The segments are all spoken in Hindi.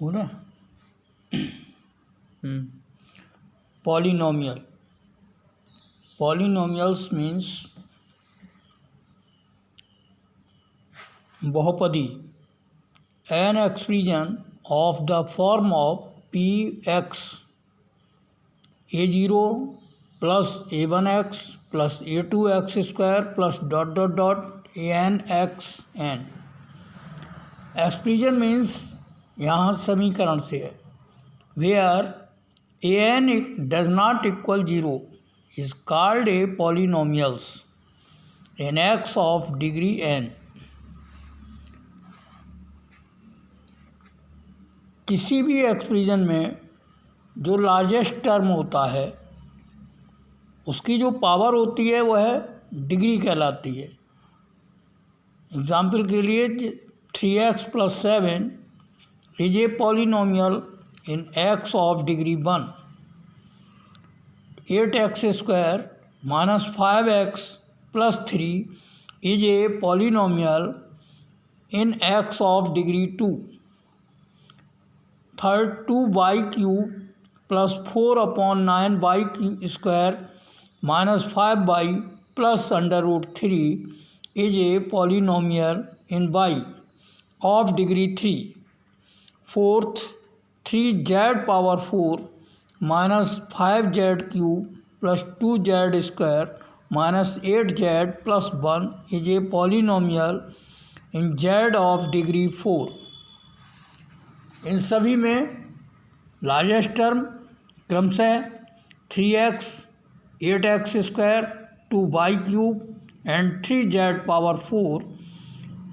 हो ना। पॉलिनोमियल, पॉलिनोमियल्स मीन्स बहुपदी, an expression of the form of P x a0 plus a1x plus a2x² plus dot dot dot an(x)n। Expression means यहाँ समीकरण से है, where an does not equal 0 is called a polynomials in x of degree n। किसी भी एक्सप्रेशन में जो लार्जेस्ट टर्म होता है उसकी जो पावर होती है वह डिग्री कहलाती है। एग्जाम्पल के लिए 3x + 7 is a polynomial in x of degree 1। 8x² - 5x + 3 is a polynomial in x of degree 2। 2y³ plus 4/9y² minus 5y plus √3 is a polynomial in y of degree 3। 4th 3z⁴ minus 5z³ plus 2z² minus 8z plus 1 is a polynomial in z of degree 4। इन सभी में लार्जेस्ट टर्म क्रमशः 3x, 8x², 2y³ and 3z⁴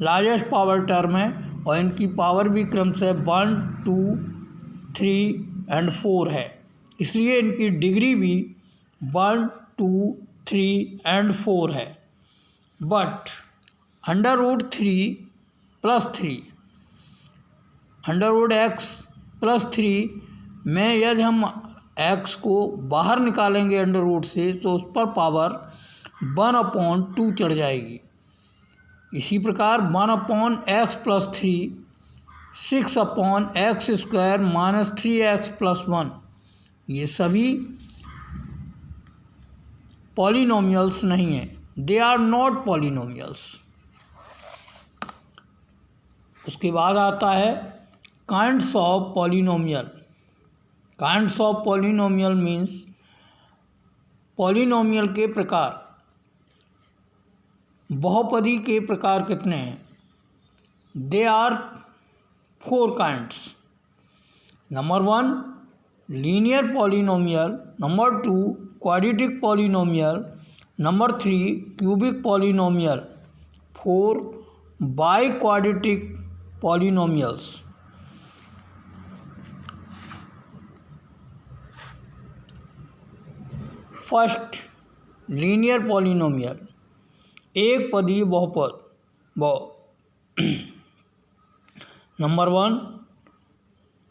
largest power term है और इनकी पावर भी क्रमशः 1, 2, 3 एंड 4 है, इसलिए इनकी डिग्री भी 1, 2, 3 एंड 4 है। बट √3 + 3 √x + 3 में यदि हम x को बाहर निकालेंगे √ से तो उस पर पावर 1/2 चढ़ जाएगी। इसी प्रकार 1/x + 3 6/x² - 3x + 1 ये सभी पॉलिनोमियल्स नहीं हैं, दे आर नॉट पॉलिनोमियल्स। उसके बाद आता है kinds of polynomial. Kinds of polynomial means polynomial के प्रकार। बहुपदी के प्रकार कितने हैं? They are 4 kinds. Number 1 linear polynomial, number 2 quadratic polynomial, number 3 cubic polynomial, 4 biquadratic polynomials. First linear polynomial, एक पदी बहुपद। नंबर 1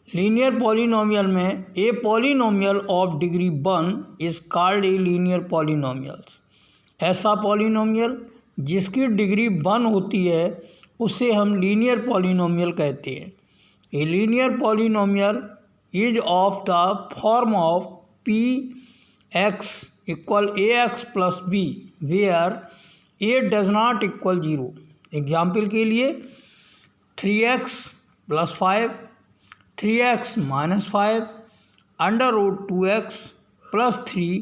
लीनियर पॉलिनोमियल में a polynomial of degree 1 is called a linear polynomials. ऐसा पॉलिनोमियल जिसकी डिग्री 1 होती है उसे हम लीनियर पॉलिनोमियल कहते हैं। A linear polynomial is of the form of P x = ax + b where a does not equal 0। Example के लिए 3x + 5, 3x - 5, √2x + 3,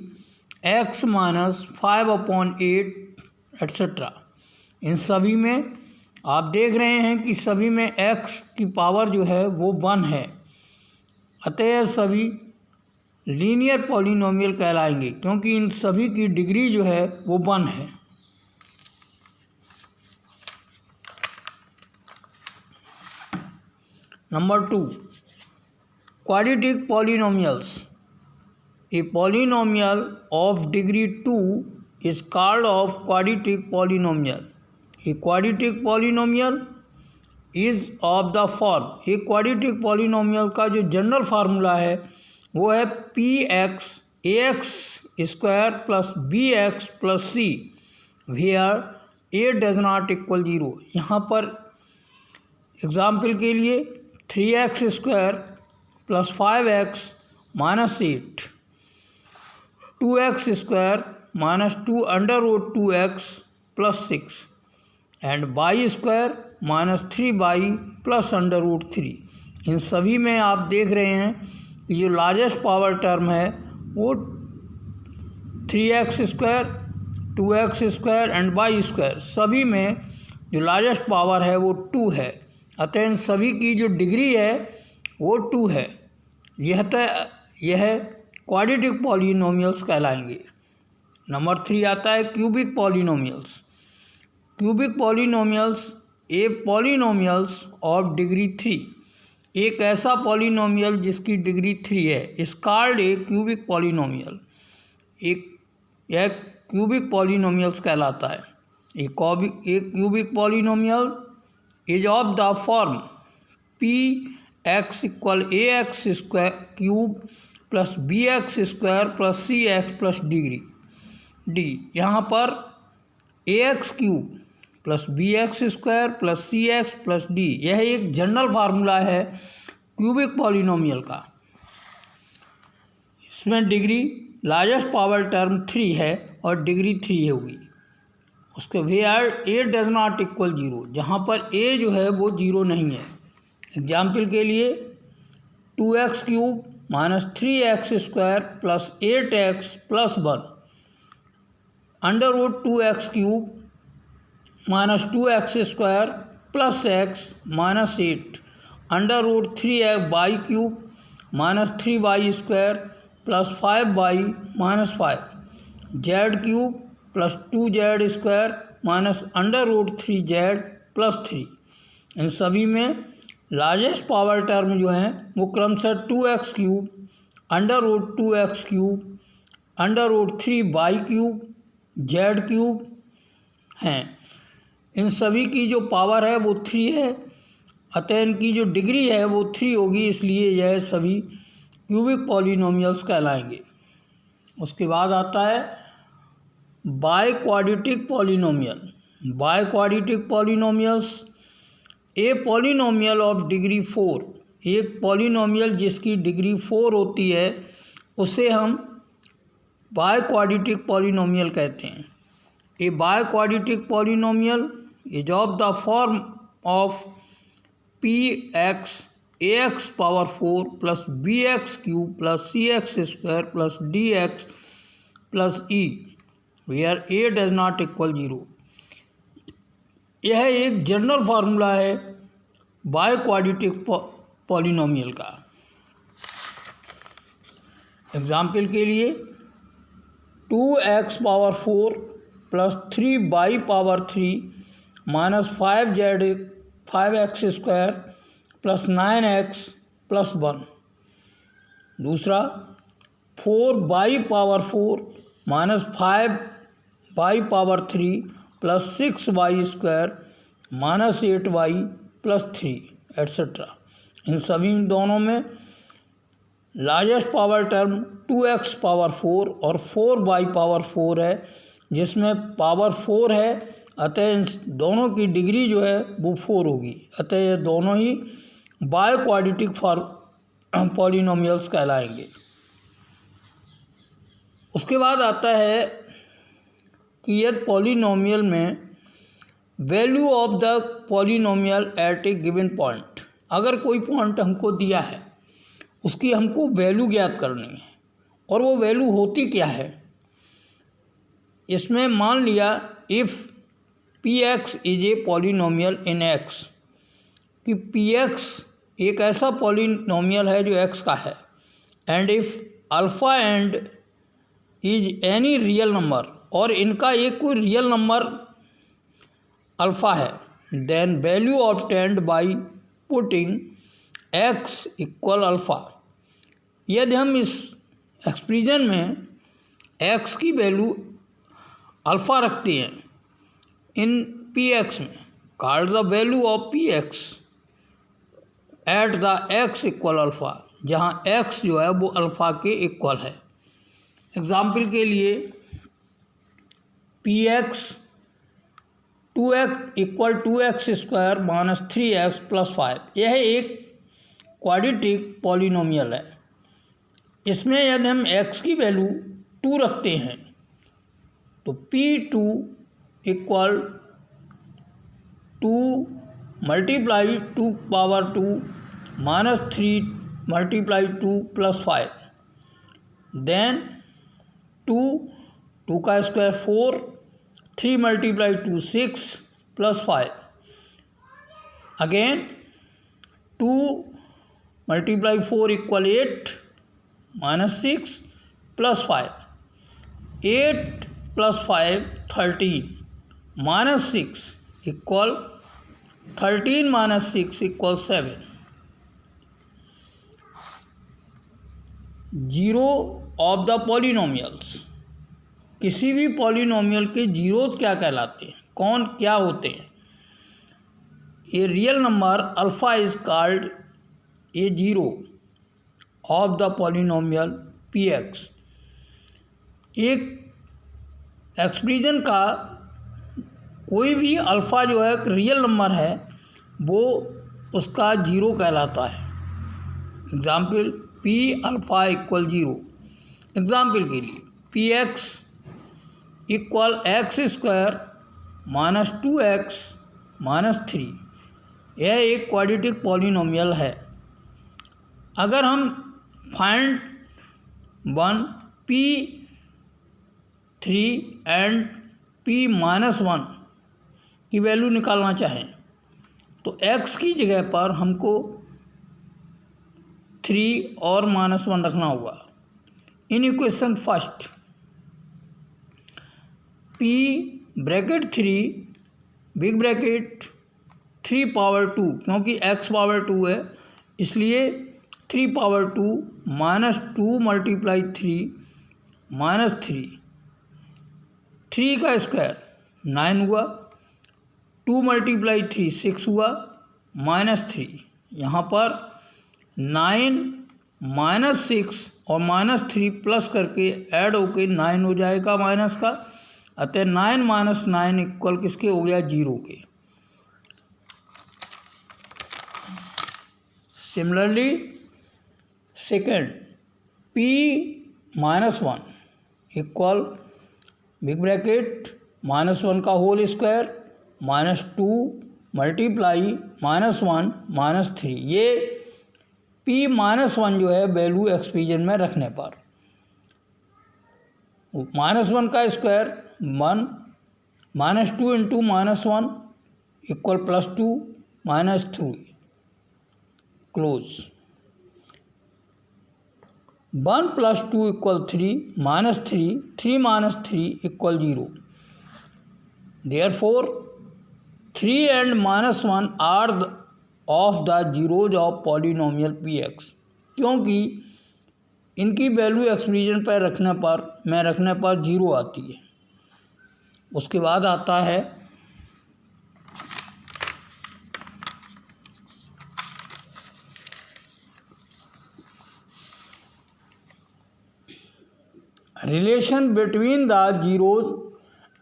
x - 5/8 etc। इन सभी में आप देख रहे हैं कि सभी में x की पावर जो है वो 1 है, अतः सभी लीनियर पॉलिनोमियल कहलाएंगे क्योंकि इन सभी की डिग्री जो है वो 1 है। Number 2 quadratic polynomials. A polynomial of degree 2 is called off quadratic polynomial. A quadratic polynomial is of the form. A quadratic polynomial का जो जनरल फार्मूला है वो है px ax² + bx + c where a does not equal 0। यहाँ पर एग्जाम्पल के लिए 3x² plus 5x minus 8, 2x² minus 2√2x plus 6 and y² minus 3y plus √3। इन सभी में आप देख रहे हैं कि जो लार्जेस्ट पावर टर्म है वो 3x², 2x² एंड y², सभी में जो लार्जेस्ट पावर है वो 2 है। अतः इन सभी की जो डिग्री है वो 2 है। यह क्वाड्रेटिक पॉलिनोमियल्स कहलाएंगे। नंबर 3 आता है cubic polynomials. Cubic polynomials A polynomials of degree 3, एक ऐसा पॉलिनोमियल जिसकी डिग्री 3 है, इस कॉल्ड ए क्यूबिक पॉलिनोमियल। यह क्यूबिक पॉलिनोमियल्स कहलाता है। एक cubic polynomial is of the form px = ax² plus bx² plus cx plus degree d। यहाँ पर ax³ plus bx² plus cx plus d यह एक जनरल फार्मूला है क्यूबिक पॉलिनोमियल का। इसमें डिग्री लार्जेस्ट पावर टर्म 3 है और डिग्री 3 होगी। उसके where a does not equal 0, जहाँ पर a जो है वो 0 नहीं है। एग्जाम्पल के लिए 2x³ minus 3x² plus 8x plus 1 √2x³ minus 2x² plus x minus 8 √3y³ minus 3y² plus 5y minus 5 z³ plus 2z² minus √3z plus 3। इन सभी में लार्जेस्ट पावर टर्म जो हैं वो क्रमशः 2x³ √2x³ √3y³ z³ हैं। इन सभी की जो पावर है वो 3 है, अतः इनकी जो डिग्री है वो 3 होगी, इसलिए यह सभी क्यूबिक पॉलिनोमियल्स कहलाएंगे। उसके बाद आता है biquadratic polynomial. Biquadratic polynomials A polynomial of degree 4, एक पॉलिनोमियल जिसकी डिग्री 4 होती है उसे हम बाइक्वाड्रेटिक पॉलिनोमियल कहते हैं। A biquadratic polynomial is of the form of px ax⁴ plus bx³ plus cx² plus dx plus e where a does not equal 0। यह एक जनरल फार्मूला है बाइक्वाड्रेटिक पॉलिनोमियल का। एग्जाम्पल के लिए 2x⁴ plus 3y³ minus 5x² plus 9x plus 1। दूसरा 4y⁴ minus 5y³ plus 6y² minus 8y plus 3 etcetera. इन सभी दोनों में लार्जेस्ट पावर टर्म 2x⁴ और 4y⁴ है, जिसमें पावर 4 है, अतः इन दोनों की डिग्री जो है वो 4 होगी। अतः ये दोनों ही बाइक्वाड्रेटिक पॉलिनोमियल्स कहलाएंगे। उसके बाद आता है कि यदि पॉलिनोमियल में value of the polynomial at a given point, अगर कोई पॉइंट हमको दिया है उसकी हमको वैल्यू ज्ञात करनी है, और वो वैल्यू होती क्या है। इसमें मान लिया if px is a polynomial in x, कि px एक ऐसा पॉलिनोमियल है जो x का है, and if alpha and is any real number, और इनका एक कोई रियल नंबर अल्फ़ा है, then value obtained by putting x equal alpha. यदि हम इस एक्सप्रेशन में x की वैल्यू अल्फ़ा रखते हैं इन px में, called the value of px at the x equal alpha, जहाँ x जो है वो अल्फ़ा के इक्वल है। एग्जाम्पल के लिए px 2x = 2x² minus 3x plus 5, यह एक क्वाड्रेटिक पॉलिनोमियल है। इसमें यदि हम x की वैल्यू 2 रखते हैं तो P2 equal 2 multiply 2 power 2 minus 3 multiply 2 plus 5, then 2 का square 4, 3 multiply 2 6 plus 5, again 2 multiply 4 equal 8 minus 6 plus 5, 8 plus 5 13 minus 6 equal 13 minus 6 equal 7। Zero of the polynomials, किसी भी पॉलिनोमियल के जीरोज क्या कहलाते हैं, कौन क्या होते हैं। A real number alpha is called A zero of the polynomial P x. एक एक्सप्रेशन का कोई भी अल्फ़ा जो है एक रियल नंबर है वो उसका जीरो कहलाता है। Example P alpha equal zero. Example के लिए P x equal x square minus 2x minus 3, यह एक क्वाड्रेटिक पॉलिनोमियल है। अगर हम find P3 and P minus 1 की वैल्यू निकालना चाहें तो x की जगह पर हमको 3 और माइनस 1 रखना होगा। In equation first P bracket 3 big bracket 3 power 2, क्योंकि x पावर 2 है इसलिए 3 पावर 2 माइनस 2 मल्टीप्लाई 3 माइनस 3 का स्क्वायर 9 हुआ, 2 मल्टीप्लाई 3 6 हुआ, माइनस 3, यहाँ पर 9 माइनस 6 और माइनस 3 प्लस करके ऐड होके 9 हो जाएगा माइनस का, अतः 9 माइनस 9 इक्वल किसके हो गया, 0 के। Similarly second P minus 1 equal big bracket minus 1 का whole square minus 2 multiply minus 1 minus 3, ये P माइनस 1 जो है वैल्यू एक्सप्रेशन में रखने पर माइनस 1 का square 1 minus 2 into minus 1 equal plus 2 minus 3 close. 1 plus 2 equal 3 minus 3 minus 3 equal 0। Therefore 3 and minus 1 are of the zeros of polynomial P x, क्योंकि इनकी वैल्यू एक्सप्रेशन पर रखने पर 0 आती है। उसके बाद आता है relation between the zeros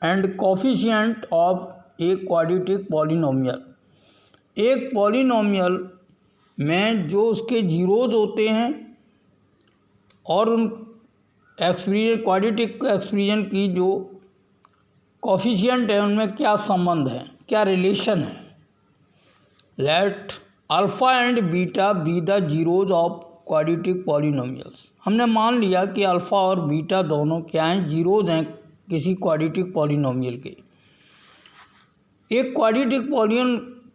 and coefficient of a quadratic polynomial. एक पॉलिनोमियल में जो उसके जीरोज होते हैं और उन क्वाड्रेटिक एक्सप्रेशन की जो कोफिशिएंट है उनमें क्या संबंध है, क्या रिलेशन है। Late alpha and beta be the zeros of quadratic polynomials. हमने मान लिया कि अल्फ़ा और बीटा दोनों क्या हैं, जीरोज हैं किसी क्वाड्रेटिक पॉलिनोमियल के। एक क्वाड्रेटिक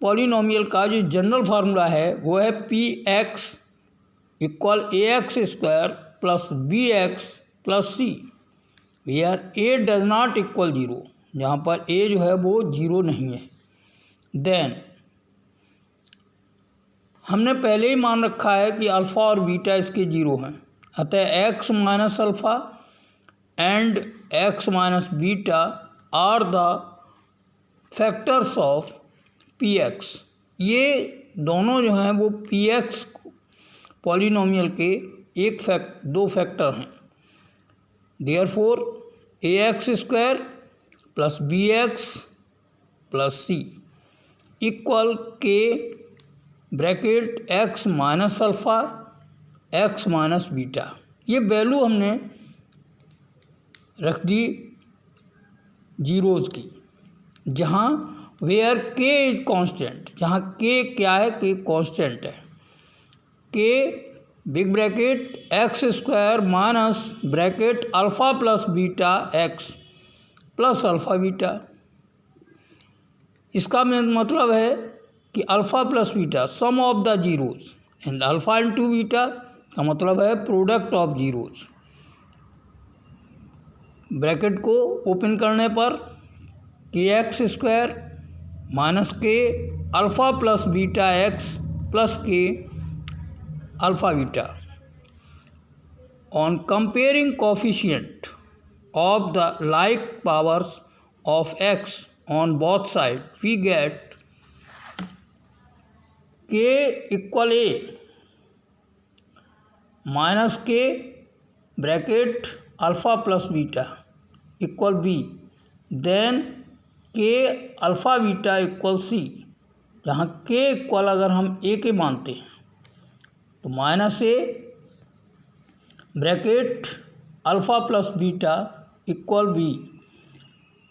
पॉलिनोमियल का जो जनरल फार्मूला है वो है P x equal a x square plus b x plus c, where a does not equal 0, जहाँ पर ए जो है वो 0 नहीं है। देन हमने पहले ही मान रखा है कि अल्फ़ा और बीटा इसके 0 हैं, अतः x minus alpha and x minus beta are the factors of P x. ये दोनों जो हैं वो पी एक्स पॉलिनोमियल के दो फैक्टर हैं। Therefore a x square plus b x plus c equal k bracket x minus alpha x minus beta. ये वैल्यू हमने रख दी जीरोज़ की, जहाँ वेयर के इज़ कांस्टेंट, जहाँ के क्या है, के कांस्टेंट है। K big bracket x square minus bracket alpha plus beta x plus alpha beta. इसका मतलब है कि alpha plus beta sum of the zeros and alpha into beta का मतलब है प्रोडक्ट ऑफ जीरोज़। ब्रैकेट को ओपन करने पर k x square minus k alpha plus beta x plus k alpha beta. On comparing coefficient of the like powers of x on both side we gate के equal a minus k bracket alpha plus beta equal b, then k alpha beta equal c, जहाँ के इक्वल अगर हम ए के मानते हैं तो minus a bracket alpha plus beta equal b.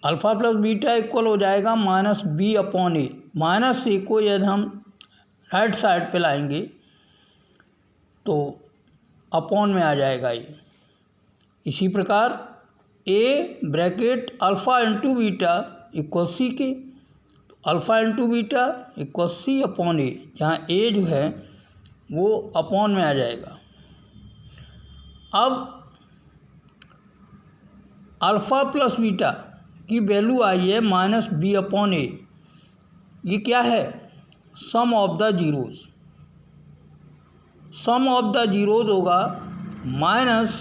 Alpha plus beta equal हो जाएगा minus b upon a. Minus a को यदि हम राइट साइड पे लाएंगे तो अपॉन में आ जाएगा ये। इसी प्रकार a bracket alpha into beta equal c के, alpha into beta equal c upon a, जहाँ ए जो है वो अपॉन में आ जाएगा। अब अल्फ़ा प्लस बीटा की वैल्यू आई है माइनस बी अपॉन ए। ये क्या है? Sum of the zeros. Sum of the zeros होगा minus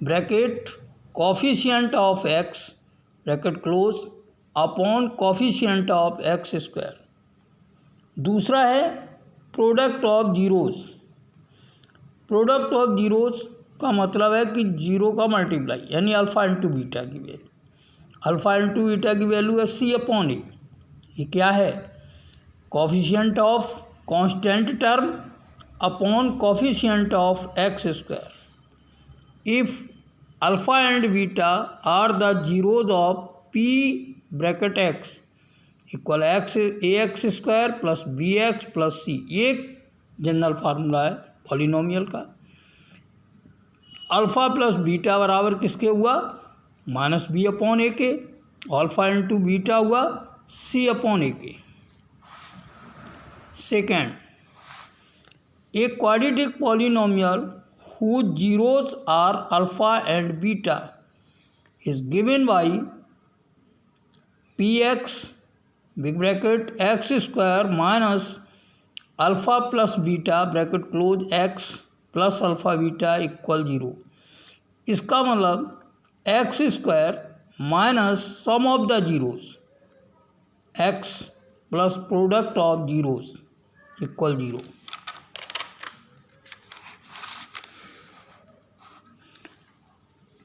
bracket coefficient of x bracket close upon coefficient of x square. दूसरा है product of zeros. Product of zeros का मतलब है कि जीरो का मल्टीप्लाई, यानी अल्फ़ा इंटू बीटा की वैल्यू। अल्फ़ा इंटू बीटा की वैल्यू है सी अपॉन ए। ये क्या है? Coefficient of constant term upon coefficient of x square. If alpha and beta are the zeros of P bracket x equal x a x square plus b x plus c. ये एक जनरल फार्मूला है पॉलिनोमियल का। अल्फ़ा प्लस बीटा बराबर किसके हुआ? माइनस बी अपॉन ए के। अल्फ़ा इंटू बीटा हुआ सी अपॉन ए के। Second, a quadratic polynomial whose zeros are alpha and beta is given by px big bracket x square minus alpha plus beta bracket close x plus alpha beta equal 0। इसका मतलब x square minus sum of the zeros x plus product of zeros equal 0।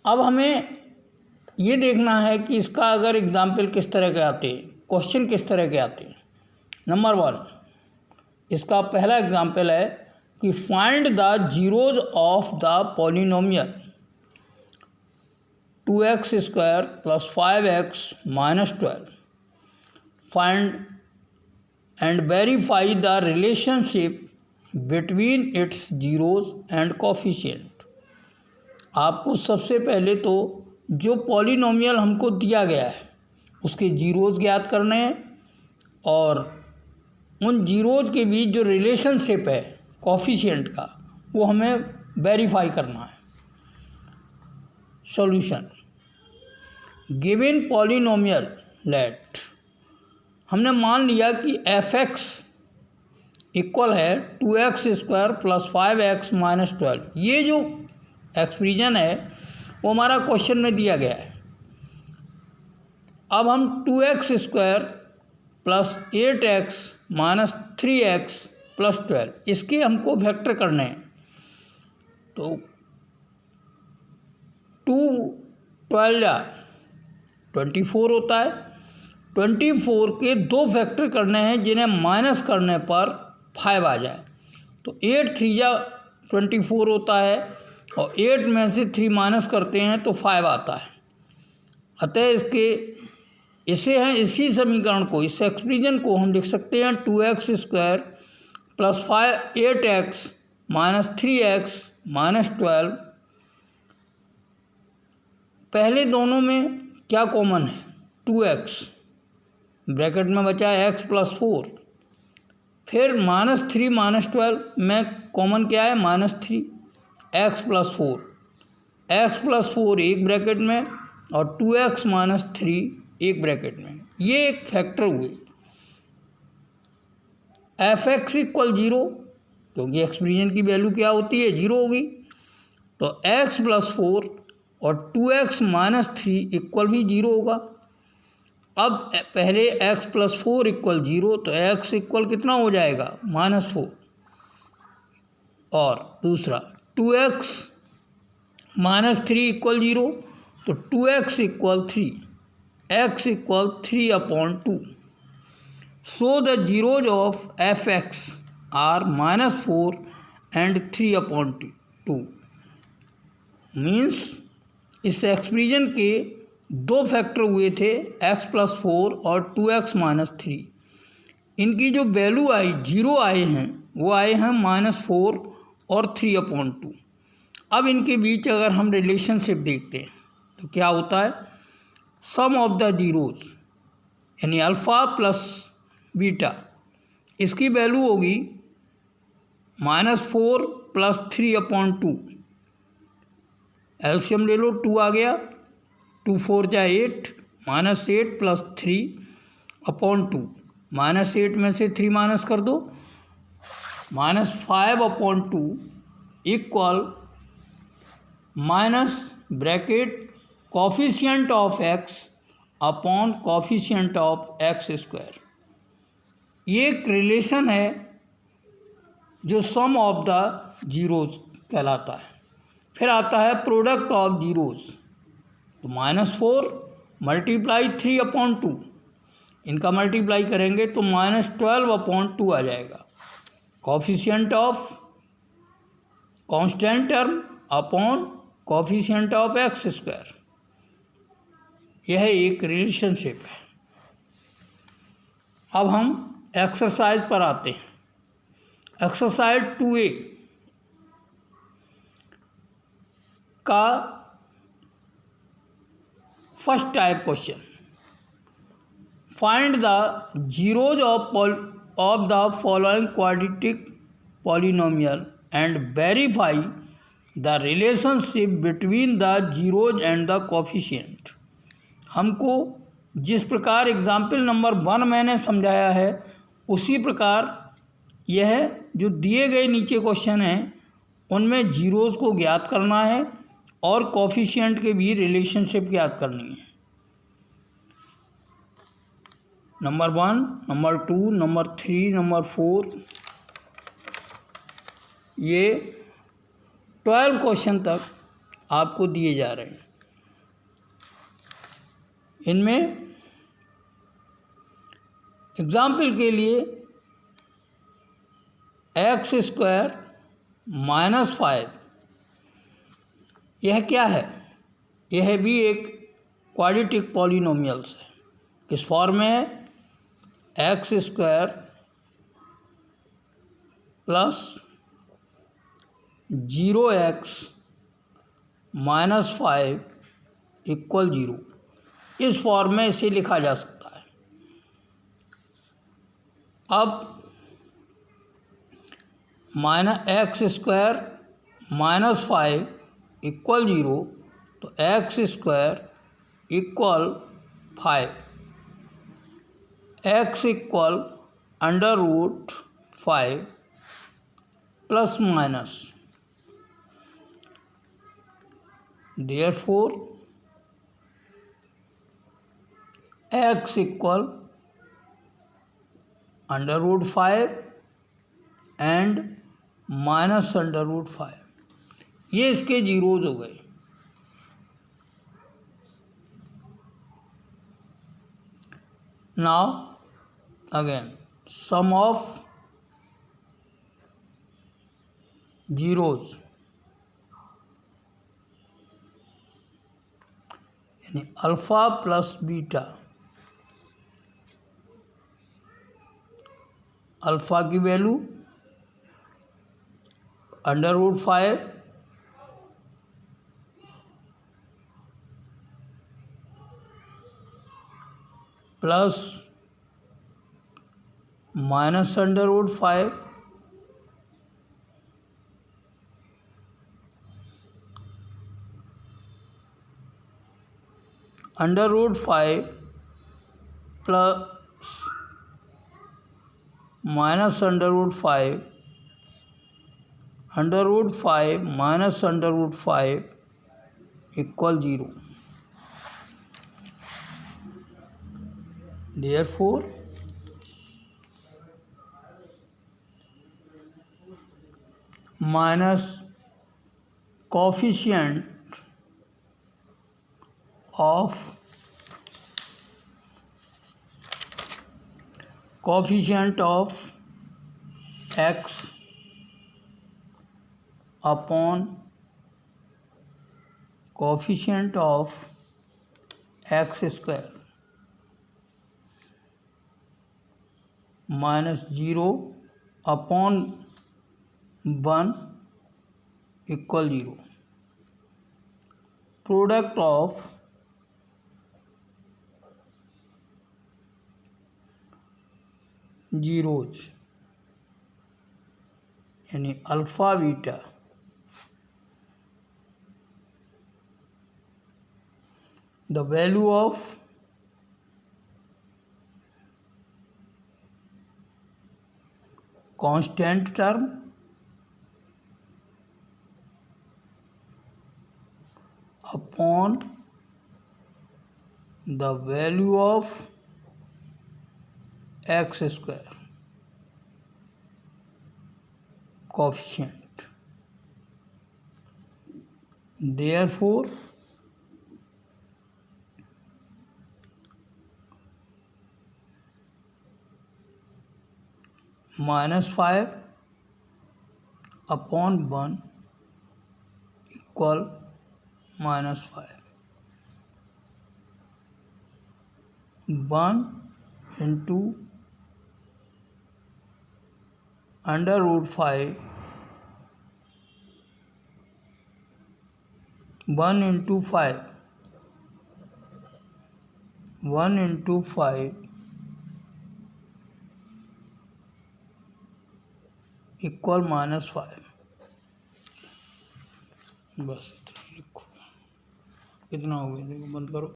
अब हमें ये देखना है कि इसका अगर एग्जाम्पल किस तरह के आते हैं, क्वेश्चन किस तरह के आते हैं। नंबर 1, इसका पहला एग्जाम्पल है कि find the zeros of the polynomial 2x square plus 5x minus 12। Find and verify the relationship between its zeros and coefficient. आपको सबसे पहले तो जो पॉलिनोमियल हमको दिया गया है उसके जीरोज़ ज्ञात करने हैं और उन जीरोज़ के बीच जो रिलेशनशिप है कोफिशिएंट का वो हमें वेरीफाई करना है। सॉल्यूशन, गिवन पॉलिनोमियल लेट, हमने मान लिया कि f(x) इक्वल है 2x square plus 5x minus 12। ये जो एक्सप्रेशन है वो हमारा क्वेश्चन में दिया गया है। अब हम 2x square plus 8x minus 3x plus 12 इसके हमको फैक्टर करने हैं। तो 2 12 24 होता है। 24 के 2 फैक्टर करने हैं जिन्हें माइनस करने पर 5 आ जाए। तो 8 3 जा 24 होता है और 8 में से 3 माइनस करते हैं तो 5 आता है। अतः इसी समीकरण को, इस एक्सप्रेशन को हम लिख सकते हैं 2x² plus 8x minus 3x minus 12। पहले दोनों में क्या कॉमन है? 2x, ब्रैकेट में बचा है x प्लस 4। फिर -3 -12 में कॉमन क्या है? -3 x प्लस 4, x प्लस 4 एक ब्रैकेट में और 2x माइनस 3 एक ब्रैकेट में। ये एक फैक्टर हुए। fx इक्वल 0, क्योंकि एक्सप्रेशन की वैल्यू क्या होती है? 0 होगी। तो x प्लस 4 और 2x माइनस 3 इक्वल भी 0 होगा। अब पहले x प्लस 4 इक्वल 0, तो x इक्वल कितना हो जाएगा? -4। और दूसरा 2x माइनस 3 इक्वल 0, तो 2x equal 3, x equal 3/2। So the zeros of fx are -4 and 3/2। Means इस एक्सप्रेशन के दो फैक्टर हुए थे, x प्लस 4 और 2x माइनस 3। इनकी जो वैल्यू आई 0 आए हैं, वो आए हैं -4 और 3/2। अब इनके बीच अगर हम रिलेशनशिप देखते हैं तो क्या होता है? सम ऑफ द जीरोज यानी अल्फ़ा प्लस बीटा, इसकी वैल्यू होगी -4 प्लस 3/2। एलसीएम ले लो, 2 आ गया, 2 4 जा 8, -8 प्लस 3/2। -8 में से 3 माइनस कर दो, -5/2 equal minus bracket coefficient of x upon coefficient of x²। ये एक रिलेशन है जो सम ऑफ द जीरोज कहलाता है। फिर आता है प्रोडक्ट ऑफ जीरोज। तो -4 मल्टीप्लाई 3/2, इनका मल्टीप्लाई करेंगे तो -12/2 आ जाएगा। Coefficient of constant term upon coefficient of x²। यह एक रिलेशनशिप है। अब हम एक्सरसाइज पर आते हैं। एक्सरसाइज 2A का first type question, find the zeros of the following quadratic polynomial and verify the relationship between the zeros and the coefficient. हमको जिस प्रकार एग्जाम्पल नंबर 1 मैंने समझाया है, उसी प्रकार यह जो दिए गए नीचे क्वेश्चन हैं उनमें जीरोज को ज्ञात करना है और कोफिशिएंट के भी रिलेशनशिप ज्ञात करनी है। नंबर 1, नंबर 2, नंबर 3, नंबर 4, ये 12 क्वेश्चन तक आपको दिए जा रहे हैं। इनमें एग्जाम्पल के लिए x² -5, यह क्या है? यह भी एक क्वाड्रेटिक पॉलिनोमियल्स है। किस फॉर्म में है? x² plus 0x -5 equal 0। इस फॉर्म में इसे लिखा जा सकता है। अब -x² -5 इक्वल 0, तो x² equal 5, x equal √5 plus minus, therefore x equal √5 and -√5। ये इसके जीरोज हो गए। Now again sum of zeros, यानी अल्फ़ा प्लस बीटा। अल्फ़ा की value √5 plus -√5 √5 plus -√5 √5 -√5 equal 0। Therefore, minus coefficient of x upon coefficient of x square minus 0 upon 1 equal 0. Product of zeros, यानी alpha beta, the value of constant term upon the value of x square coefficient. Therefore, -5 upon 1 equal -5. 1 into √5, 1 into 5, 1 into 5 equal -5। बस इतना लिखो। कितना हो गया देखो, बंद करो।